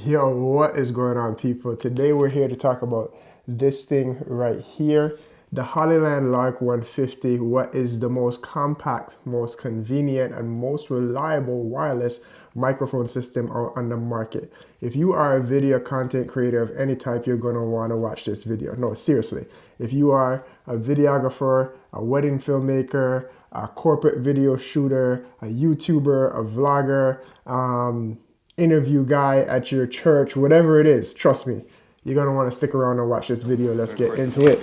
Yo, what is going on, people? Today we're here to talk about this thing right here, the Hollyland Lark 150. What is the most compact, most convenient, and most reliable wireless microphone system out on the market? If you are a video content creator of any type, you're going to want to watch this video. No, seriously. If you are a videographer, a wedding filmmaker, a corporate video shooter, a YouTuber, a vlogger, interview guy at your church, whatever it is, trust me, you're gonna want to stick around and watch this video. Let's get into it.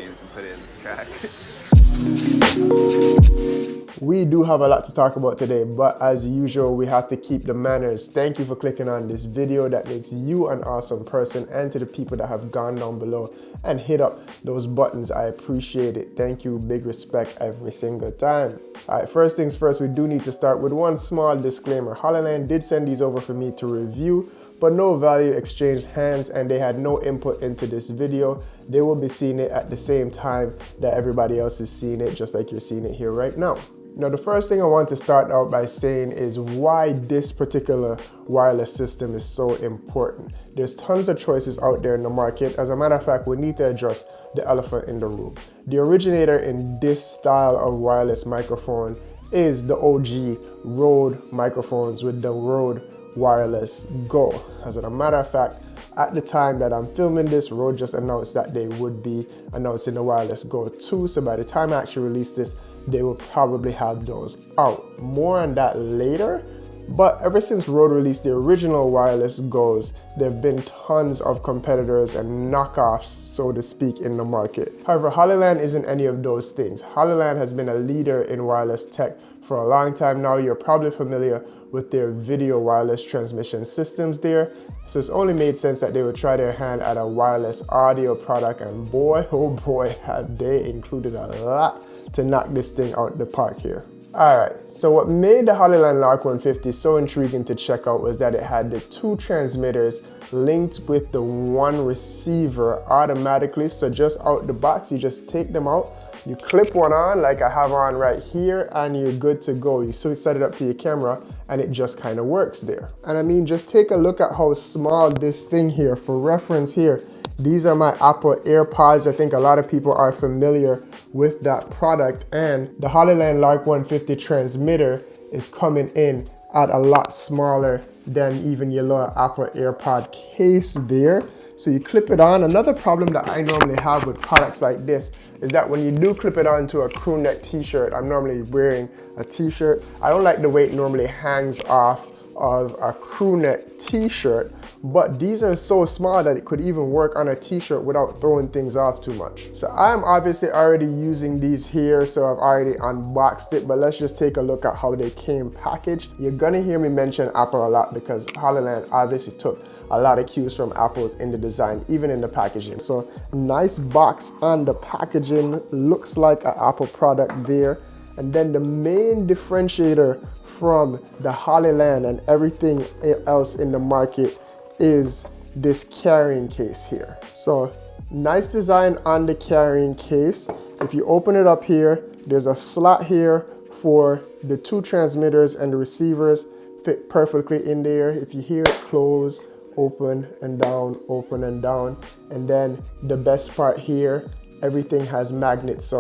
We do have a lot to talk about today, but as usual, we have to keep the manners. Thank you for clicking on this video. That makes you an awesome person. And to the people that have gone down below and hit up those buttons, I appreciate it. Thank you. Big respect every single time. All right, first things first, we do need to start with one small disclaimer. Hollyland did send these over for me to review, but no value exchanged hands, and they had no input into this video. They will be seeing it at the same time that everybody else is seeing it, just like you're seeing it here right now. Now, the first thing I want to start out by saying is why this particular wireless system is so important. There's tons of choices out there in the market. As a matter of fact, we need to address the elephant in the room. The originator in this style of wireless microphone is the OG Rode microphones with the Rode Wireless Go. As a matter of fact, at the time that I'm filming this, Rode just announced that they would be announcing the Wireless Go 2. So by the time I actually release this, they will probably have those out. More on that later. But ever since Rode released the original Wireless Go's, there have been tons of competitors and knockoffs, so to speak, in the market. However, Hollyland isn't any of those things. Hollyland has been a leader in wireless tech for a long time now. You're probably familiar with their video wireless transmission systems there. So it's only made sense that they would try their hand at a wireless audio product, and boy, oh boy, have they included a lot to knock this thing out the park here. All right, so what made the Hollyland Lark 150 so intriguing to check out was that it had the two transmitters linked with the one receiver automatically. So just out the box, you just take them out, you clip one on like I have on right here, and you're good to go. You set it up to your camera and it just kind of works there. And I mean, just take a look at how small this thing here, for reference here, these are my Apple AirPods. I think a lot of people are familiar with that product, and the Hollyland Lark 150 transmitter is coming in at a lot smaller than even your little Apple AirPod case there. So you clip it on. Another problem that I normally have with products like this is that when you do clip it onto a crew neck t-shirt, I'm normally wearing a t-shirt. I don't like the way it normally hangs off of a crew neck t-shirt, but these are so small that it could even work on a t-shirt without throwing things off too much. So I'm obviously already using these here, so I've already unboxed it, but let's just take a look at how they came packaged. You're gonna hear me mention Apple a lot because Hollyland obviously took a lot of cues from Apple's in the design, even in the packaging. So nice box on the packaging, looks like an Apple product there. And then the main differentiator from the Hollyland and everything else in the market is this carrying case here. So nice design on the carrying case. If you open it up here, there's a slot here for the two transmitters, and the receivers fit perfectly in there. If you hear it close, open and down, open and down. And then the best part here, everything has magnets.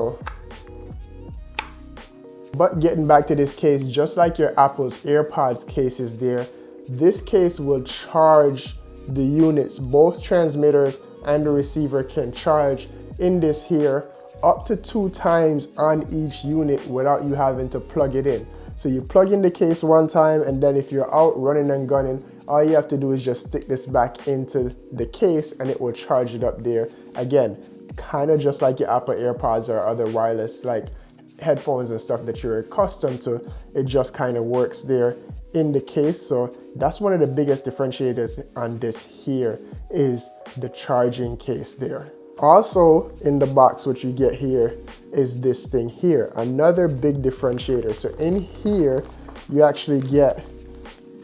But getting back to this case, just like your Apple's AirPods cases there, this case will charge the units. Both transmitters and the receiver can charge in this here up to 2 times on each unit without you having to plug it in. So you plug in the case one time, and then if you're out running and gunning, all you have to do is just stick this back into the case and it will charge it up there. Again, kind of just like your Apple AirPods or other wireless like headphones and stuff that you're accustomed to. It just kind of works there in the case. So that's one of the biggest differentiators on this here, is the charging case there. Also in the box, what you get here is this thing here, another big differentiator. So in here you actually get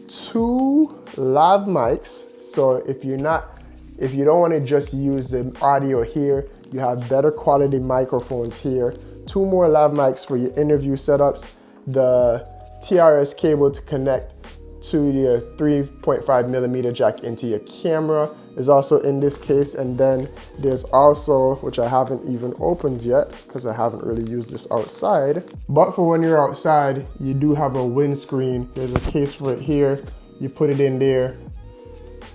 2 lav mics. So if you don't want to just use the audio here, you have better quality microphones here. 2 more lav mics for your interview setups, the TRS cable to connect to your 3.5mm jack into your camera is also in this case. And then there's also, which I haven't even opened yet because I haven't really used this outside, but for when you're outside, you do have a windscreen. There's a case for it here. You put it in there.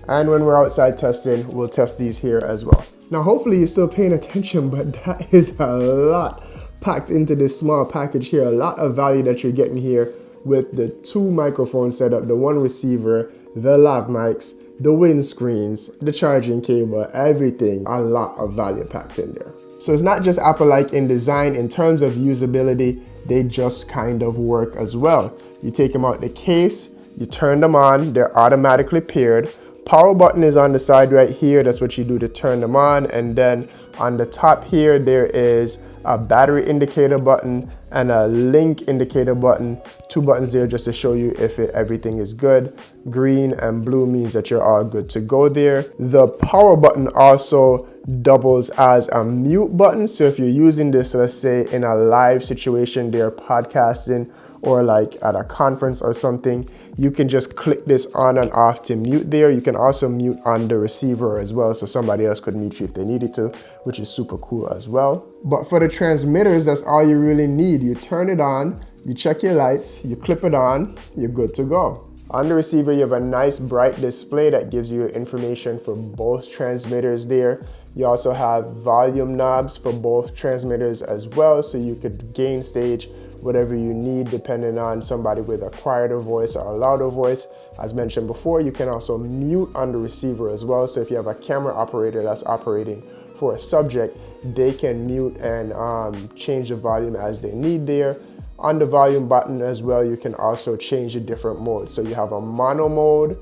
And when we're outside testing, we'll test these here as well. Now, hopefully you're still paying attention, but that is a lot packed into this small package here. A lot of value that you're getting here with the 2 microphone setup, the 1 receiver, the lav mics, the windscreens, the charging cable, everything. A lot of value packed in there. So it's not just Apple-like in design. In terms of usability, they just kind of work as well. You take them out the case, you turn them on, they're automatically paired. Power button is on the side right here. That's what you do to turn them on. And then on the top here, there is a battery indicator button and a link indicator button. 2 buttons there just to show you if everything is good. Green and blue means that you're all good to go there. The power button also doubles as a mute button. So if you're using this, let's say in a live situation, they're podcasting or like at a conference or something, you can just click this on and off to mute there. You can also mute on the receiver as well, so somebody else could mute you if they needed to, which is super cool as well. But for the transmitters, that's all you really need. You turn it on, you check your lights, you clip it on, you're good to go. On the receiver, you have a nice bright display that gives you information for both transmitters there. You also have volume knobs for both transmitters as well, so you could gain stage whatever you need depending on somebody with a quieter voice or a louder voice. As mentioned before, you can also mute on the receiver as well. So if you have a camera operator that's operating for a subject, they can mute and change the volume as they need there. On the volume button as well, you can also change the different modes. So you have a mono mode,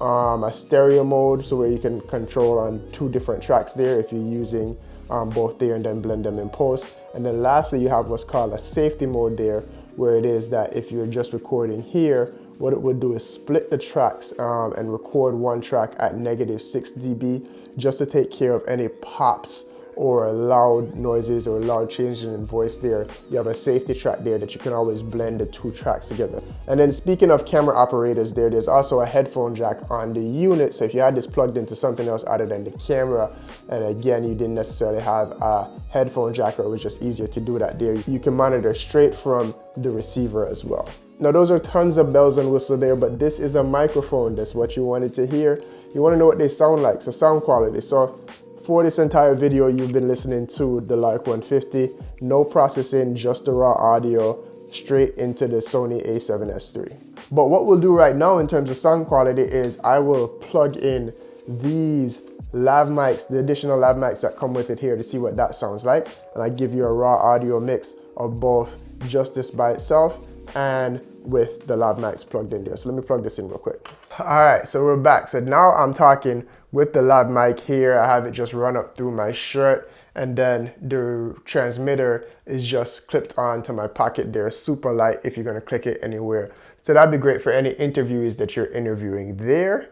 a stereo mode, so where you can control on 2 different tracks there if you're using both there and then blend them in post. And then lastly, you have what's called a safety mode there, where it is that if you're just recording here, what it would do is split the tracks and record 1 track at -6 dB just to take care of any pops or loud noises or loud changes in voice there. You have a safety track there that you can always blend the 2 tracks together. And then speaking of camera operators there's also a headphone jack on the unit. So if you had this plugged into something else other than the camera, and again, you didn't necessarily have a headphone jack, or it was just easier to do that there, you can monitor straight from the receiver as well. Now those are tons of bells and whistles there, but this is a microphone. That's what you wanted to hear. You want to know what they sound like, so sound quality. So for this entire video, you've been listening to the Lark 150, no processing, just the raw audio, straight into the Sony a7S III. But what we'll do right now in terms of sound quality is I will plug in these lav mics, the additional lav mics that come with it here, to see what that sounds like. And I give you a raw audio mix of both just this by itself and with the lav mics plugged in there. So let me plug this in real quick. All right, so we're back. So now I'm talking with the lav mic here. I have it just run up through my shirt, and then the transmitter is just clipped onto my pocket there, super light if you're gonna click it anywhere. So that'd be great for any interviews that you're interviewing there.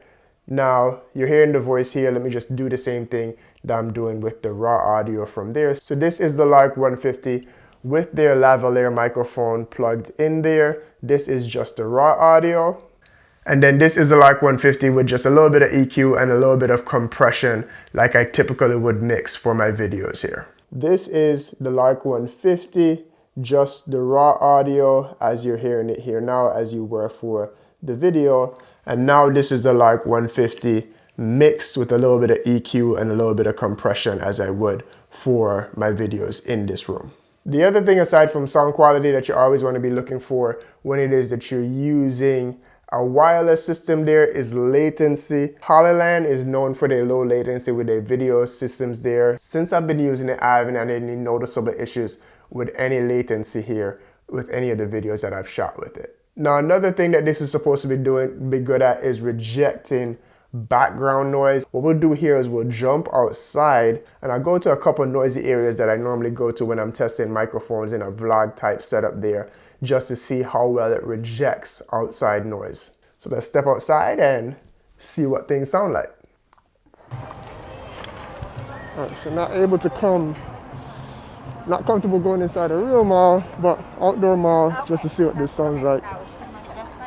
Now you're hearing the voice here. Let me just do the same thing that I'm doing with the raw audio from there. So this is the Lark 150 with their lavalier microphone plugged in there. This is just the raw audio. And then this is the Lark 150 with just a little bit of EQ and a little bit of compression like I typically would mix for my videos here. This is the Lark 150, just the raw audio as you're hearing it here now, as you were for the video. And now this is the Lark 150 mixed with a little bit of EQ and a little bit of compression as I would for my videos in this room. The other thing aside from sound quality that you always want to be looking for when it is that you're using a wireless system there is latency. Hollyland is known for their low latency with their video systems there. Since I've been using it, I haven't had any noticeable issues with any latency latency with any of the videos that I've shot with it. Now, another thing that this is supposed to be good at is rejecting background noise. What we'll do here is we'll jump outside and I'll go to a couple noisy areas that I normally go to when I'm testing microphones in a vlog type setup there, just to see how well it rejects outside noise. So let's step outside and see what things sound like. All right, so not able to come, not comfortable going inside a real mall, but outdoor mall, just to see what this sounds like.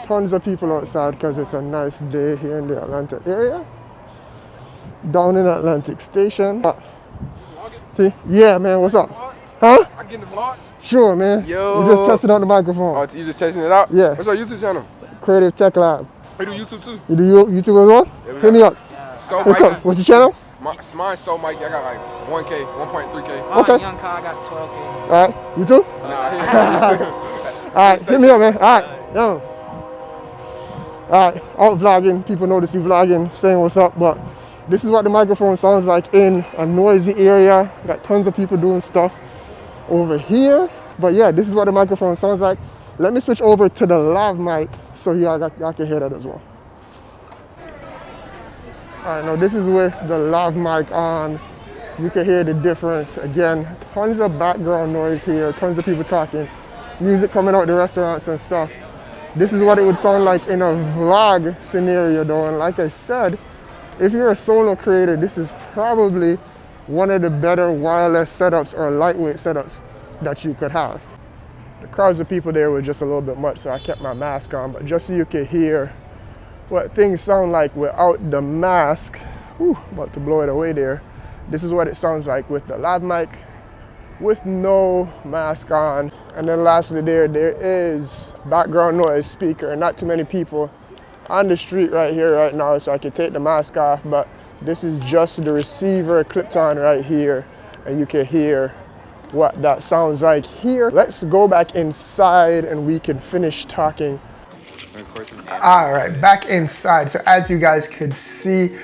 Tons of people outside because it's a nice day here in the Atlanta area. Down in Atlantic Station. See? Yeah, man, what's up? Huh? I get in the vlog? Sure, man. Yo. We just tested out the microphone. Oh, you just testing it out? Yeah. What's your YouTube channel? Creative Tech Lab. We do YouTube too. You do YouTube as well? Yeah, hit me up. So What's up? What's the channel? Mine's So Mike. I got like 1K, 1.3K. Okay. Young Kyle, I got 12K. Alright, you too? Nah, Alright, hit me up, man. Alright, yo. Alright, out vlogging. People notice you vlogging, saying what's up, but this is what the microphone sounds like in a noisy area. Got tons of people doing stuff over here. But yeah, this is what the microphone sounds like. Let me switch over to the lav mic so y'all can hear that as well. All right, now this is with the lav mic on. You can hear the difference. Again, tons of background noise here, tons of people talking, music coming out the restaurants and stuff. This is what it would sound like in a vlog scenario though. And like I said, if you're a solo creator, this is probably one of the better wireless setups or lightweight setups that you could have. The crowds of people there were just a little bit much, so I kept my mask on, but just so you could hear what things sound like without the mask. Whew, about to blow it away there. This is what it sounds like with the lav mic, with no mask on. And then lastly there is background noise speaker, and not too many people on the street right here right now, so I can take the mask off, but this is just the receiver clipped on right here, and you can hear what that sounds like here. Let's go back inside and we can finish talking. All right, back inside. So as you guys could see,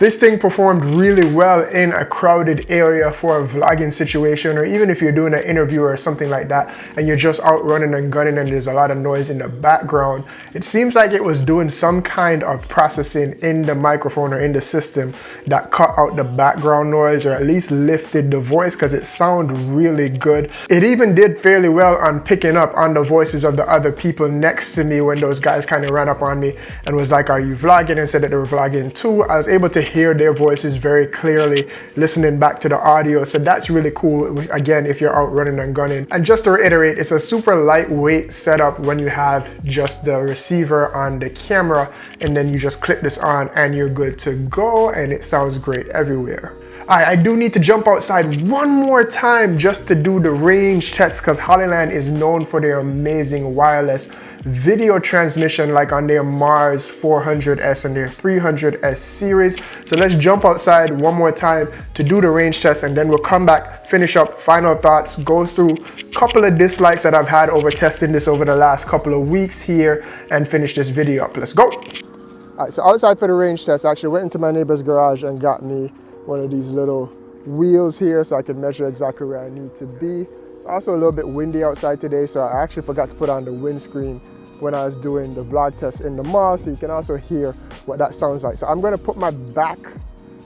this thing performed really well in a crowded area for a vlogging situation, or even if you're doing an interview or something like that and you're just out running and gunning and there's a lot of noise in the background. It seems like it was doing some kind of processing in the microphone or in the system that cut out the background noise, or at least lifted the voice, because it sounded really good. It even did fairly well on picking up on the voices of the other people next to me when those guys kind of ran up on me and was like, "Are you vlogging?" and said that they were vlogging too. I was able to hear their voices very clearly, listening back to the audio. So that's really cool, again, if you're out running and gunning. And just to reiterate, it's a super lightweight setup when you have just the receiver on the camera, and then you just clip this on and you're good to go, and it sounds great everywhere. I do need to jump outside one more time just to do the range test, because Hollyland is known for their amazing wireless video transmission, like on their Mars 400S and their 300S series. So let's jump outside one more time to do the range test, and then we'll come back, finish up, final thoughts, go through a couple of dislikes that I've had over testing this over the last couple of weeks here, and finish this video up. Let's go. All right, so outside for the range test, I actually went into my neighbor's garage and got me one of these little wheels here so I can measure exactly where I need to be. It's also a little bit windy outside today, so I actually forgot to put on the windscreen when I was doing the vlog test in the mall, so you can also hear what that sounds like. So I'm gonna put my back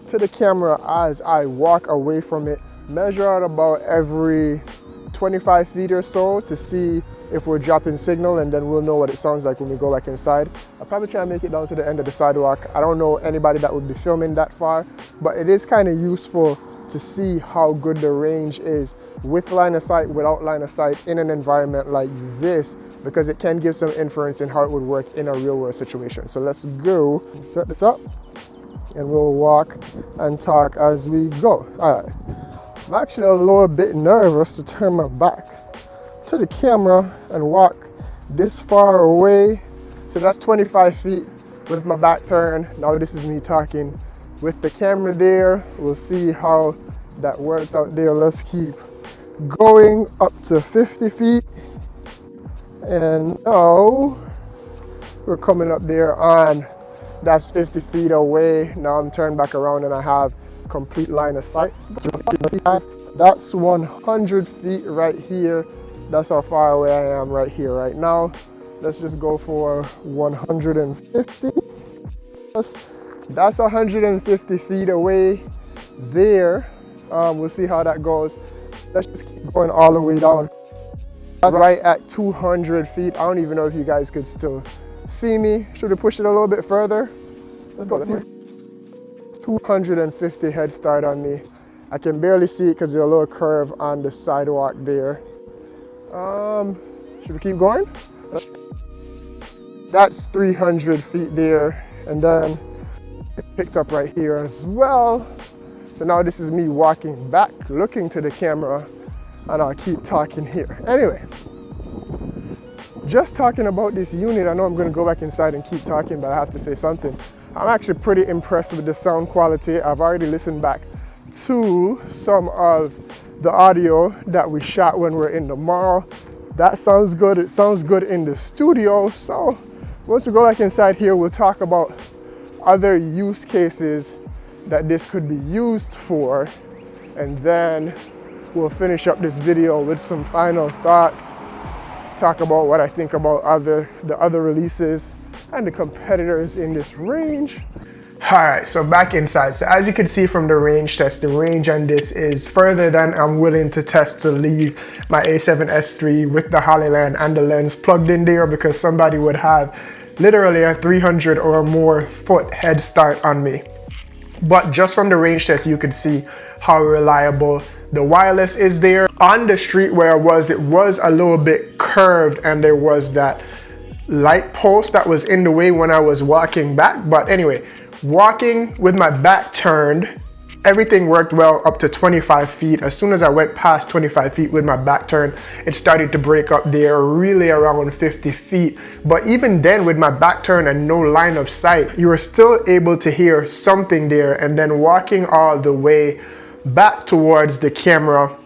to the camera as I walk away from it, measure out about every 25 feet or so to see if we're dropping signal, and then we'll know what it sounds like when we go back inside. I'll probably try and make it down to the end of the sidewalk. I don't know anybody that would be filming that far, but it is kind of useful to see how good the range is with line of sight, without line of sight, in an environment like this, because it can give some inference in how it would work in a real world situation. So let's go set this up and we'll walk and talk as we go. All right, I'm actually a little bit nervous to turn my back to the camera and walk this far away. So that's 25 feet with my back turned. Now this is me talking with the camera there. We'll see how that worked out there. Let's keep going up to 50 feet. And now we're coming up there on, that's 50 feet away. Now I'm turned back around and I have complete line of sight. That's 100 feet right here. That's how far away I am right here, right now. Let's just go for 150. That's 150 feet away there. We'll see how that goes. Let's just keep going all the way down. That's right at 200 feet. I don't even know if you guys could still see me. Should we push it a little bit further? Let's go. 250 head start on me. I can barely see it because there's a little curve on the sidewalk there. Should we keep going? That's 300 feet there, and then it picked up right here as well. So now this is me walking back, looking to the camera, and I'll keep talking here. Anyway, just talking about this unit, I know I'm gonna go back inside and keep talking, but I have to say something. I'm actually pretty impressed with the sound quality. I've already listened back to some of the audio that we shot when we're in the mall. That sounds good. It sounds good in the studio. So once we go back inside here, we'll talk about other use cases that this could be used for, and then we'll finish up this video with some final thoughts, talk about what I think about the other releases and the competitors in this range. All right, so back inside. So as you can see from the range test, the range on this is further than I'm willing to test to leave my A7S III with the Hollyland and the lens plugged in there, because somebody would have literally a 300 or more foot head start on me. But just from the range test, you could see how reliable the wireless is there. On the street where I was, it was a little bit curved, and there was that light post that was in the way when I was walking back. But anyway, walking with my back turned, everything worked well up to 25 feet. As soon as I went past 25 feet with my back turned, it started to break up there, really around 50 feet. But even then, with my back turned and no line of sight, you were still able to hear something there. And then walking all the way back towards the camera,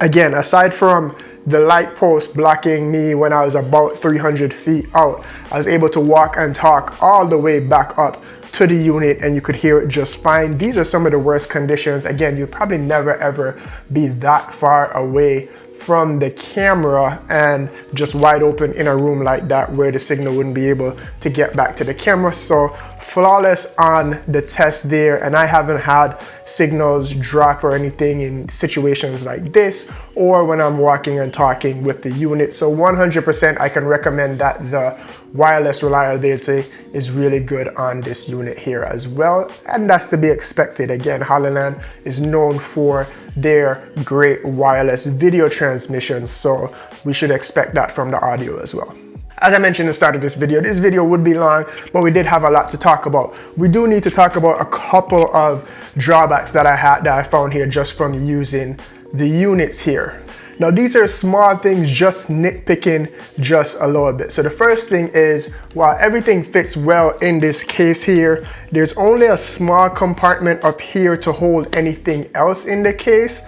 again, aside from the light post blocking me when I was about 300 feet out, I was able to walk and talk all the way back up to the unit, and you could hear it just fine. These are some of the worst conditions. Again, you'd probably never ever be that far away from the camera and just wide open in a room like that where the signal wouldn't be able to get back to the camera. So flawless on the test there, and I haven't had signals drop or anything in situations like this or when I'm walking and talking with the unit. So 100% I can recommend that the wireless reliability is really good on this unit here as well, and that's to be expected. Again, Hollyland is known for their great wireless video transmission, so we should expect that from the audio as well. As I mentioned at the start of this video would be long, but we did have a lot to talk about. We do need to talk about a couple of drawbacks that I found here just from using the units here. Now, these are small things, just nitpicking just a little bit. So the first thing is, while everything fits well in this case here, there's only a small compartment up here to hold anything else in the case.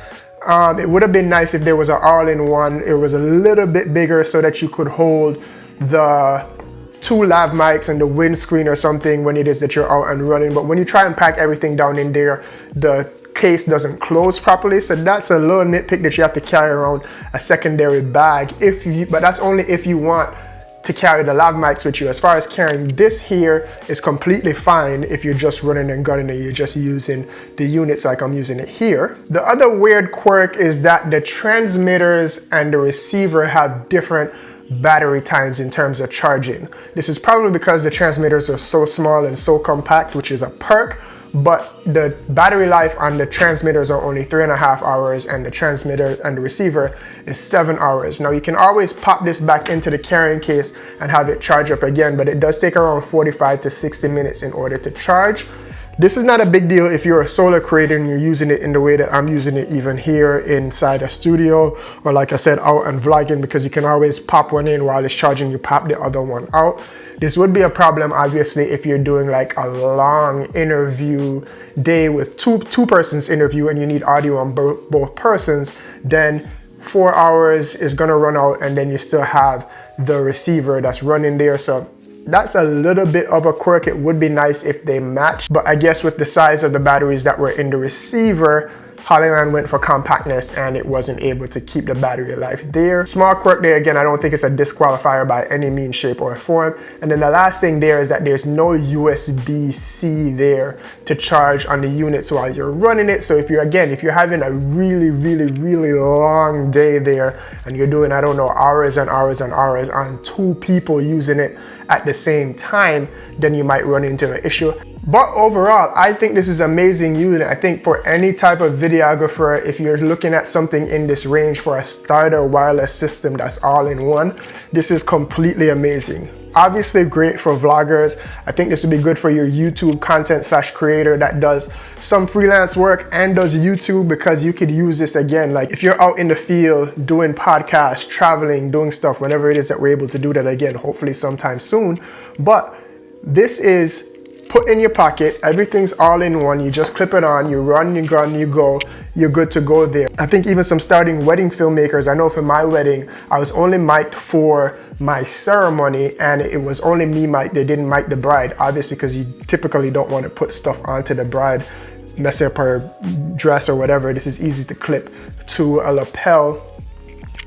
It would have been nice if there was an all-in-one. It was a little bit bigger so that you could hold the 2 lav mics and the windscreen or something when it is that you're out and running. But when you try and pack everything down in there, the case doesn't close properly. So that's a little nitpick that you have to carry around a secondary bag, but that's only if you want to carry the lav mics with you. As far as carrying this here is completely fine if you're just running and gunning and you're just using the units like I'm using it here. The other weird quirk is that the transmitters and the receiver have different battery times in terms of charging. This is probably because the transmitters are so small and so compact, which is a perk, but the battery life on the transmitters are only 3.5 hours, and the transmitter and the receiver is 7 hours. Now, you can always pop this back into the carrying case and have it charge up again, but it does take around 45 to 60 minutes in order to charge. This is not a big deal if you're a solo creator and you're using it in the way that I'm using it, even here inside a studio, or like I said, out and vlogging, because you can always pop one in while it's charging, you pop the other one out. This would be a problem, obviously, if you're doing like a long interview day with two persons interview and you need audio on both persons, then 4 hours is gonna run out, and then you still have the receiver that's running there. So that's a little bit of a quirk. It would be nice if they match, but I guess with the size of the batteries that were in the receiver, Hollyland went for compactness and it wasn't able to keep the battery life there. Small quirk there. Again, I don't think it's a disqualifier by any means, shape, or form. And then the last thing there is that there's no USB-C there to charge on the units while you're running it. So if you're having a really long day there and you're doing, I don't know, hours and hours and hours on 2 people using it at the same time, then you might run into an issue. But overall, I think this is amazing unit. I think for any type of videographer, if you're looking at something in this range for a starter wireless system that's all in one, this is completely amazing. obviously great for vloggers. I think this would be good for your YouTube content / creator that does some freelance work and does YouTube, because you could use this again. Like if you're out in the field doing podcasts, traveling, doing stuff, whenever it is that we're able to do that again, hopefully sometime soon. But this is put in your pocket, everything's all in one, you just clip it on, you run, you gun, you go, you're good to go there. I think even some starting wedding filmmakers, I know for my wedding, I was only mic'd for my ceremony, and it was only me mic'd, they didn't mic the bride, obviously because you typically don't want to put stuff onto the bride, mess up her dress or whatever. This is easy to clip to a lapel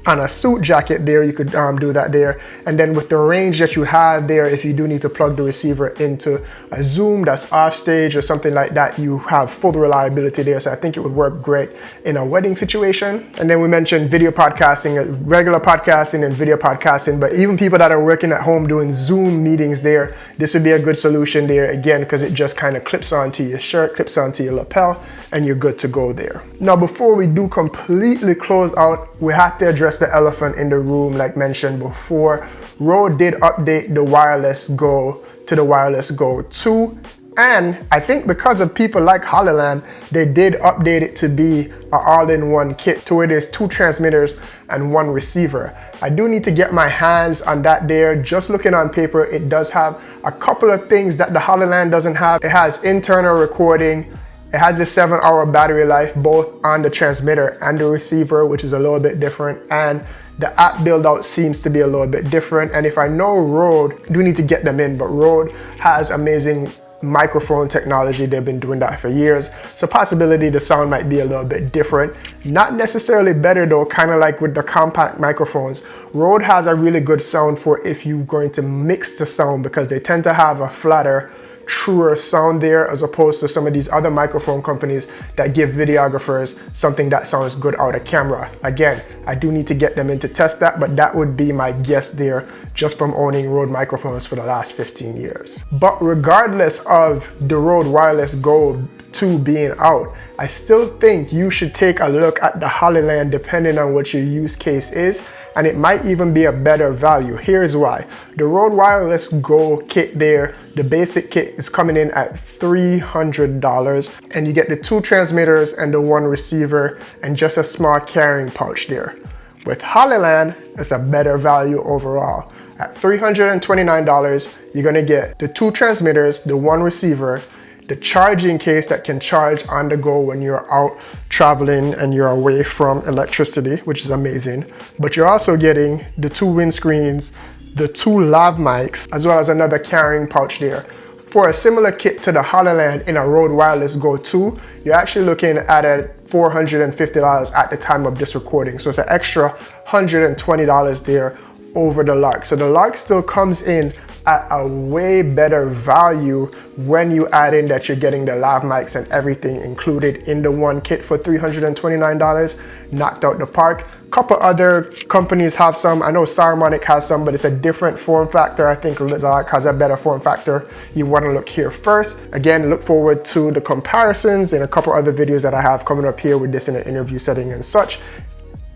on a suit jacket there. You could do that there. And then with the range that you have there, if you do need to plug the receiver into a Zoom that's off stage or something like that, you have full reliability there. So I think it would work great in a wedding situation. And then we mentioned video podcasting, regular podcasting and video podcasting, but even people that are working at home doing Zoom meetings there, this would be a good solution there again, because it just kind of clips onto your shirt, clips onto your lapel, and you're good to go there. Now, before we do completely close out, we have to address the elephant in the room. Like mentioned before, Rode did update the Wireless Go to the Wireless Go 2. And I think because of people like Hollyland, they did update it to be an all-in-one kit to where there's 2 transmitters and 1 receiver. I do need to get my hands on that there. Just looking on paper, it does have a couple of things that the Hollyland doesn't have. It has internal recording. It has a 7-hour battery life, both on the transmitter and the receiver, which is a little bit different. And the app build out seems to be a little bit different. And if I know Rode, I do need to get them in, but Rode has amazing microphone technology. They've been doing that for years. So possibility the sound might be a little bit different. Not necessarily better though, kind of like with the compact microphones. Rode has a really good sound for if you're going to mix the sound, because they tend to have a flatter, truer sound there, as opposed to some of these other microphone companies that give videographers something that sounds good out of camera. Again, I do need to get them in to test that, but that would be my guess there, just from owning Rode microphones for the last 15 years. But regardless of the Rode Wireless Go 2 being out, I still think you should take a look at the Hollyland depending on what your use case is, and it might even be a better value. Here's why. The Rode Wireless Go kit there, the basic kit is coming in at $300, and you get the 2 transmitters and the 1 receiver and just a small carrying pouch there. With Hollyland, it's a better value overall. At $329, you're gonna get the 2 transmitters, the 1 receiver, the charging case that can charge on the go when you're out traveling and you're away from electricity, which is amazing. But you're also getting the 2 windscreens, the 2 lav mics, as well as another carrying pouch there. For a similar kit to the Hollyland in a Rode Wireless Go 2, you're actually looking at $450 at the time of this recording. So it's an extra $120 there over the Lark. So the Lark still comes in at a way better value when you add in that you're getting the lav mics and everything included in the 1 kit for $329. Knocked out the park. Couple other companies have some. I know Saramonic has some, but it's a different form factor. I think Lark has a better form factor. You want to look here first. Again, look forward to the comparisons and a couple other videos that I have coming up here with this in an interview setting and such.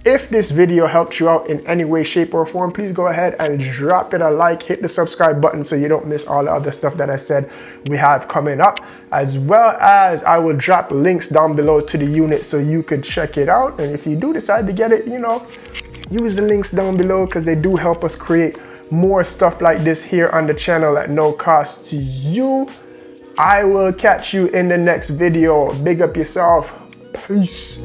If this video helped you out in any way, shape, or form, please go ahead and drop it a like, hit the subscribe button so you don't miss all the other stuff that I said we have coming up, as well as I will drop links down below to the unit so you could check it out. And if you do decide to get it, you know, use the links down below because they do help us create more stuff like this here on the channel at no cost to you. I will catch you in the next video. Big up yourself. Peace.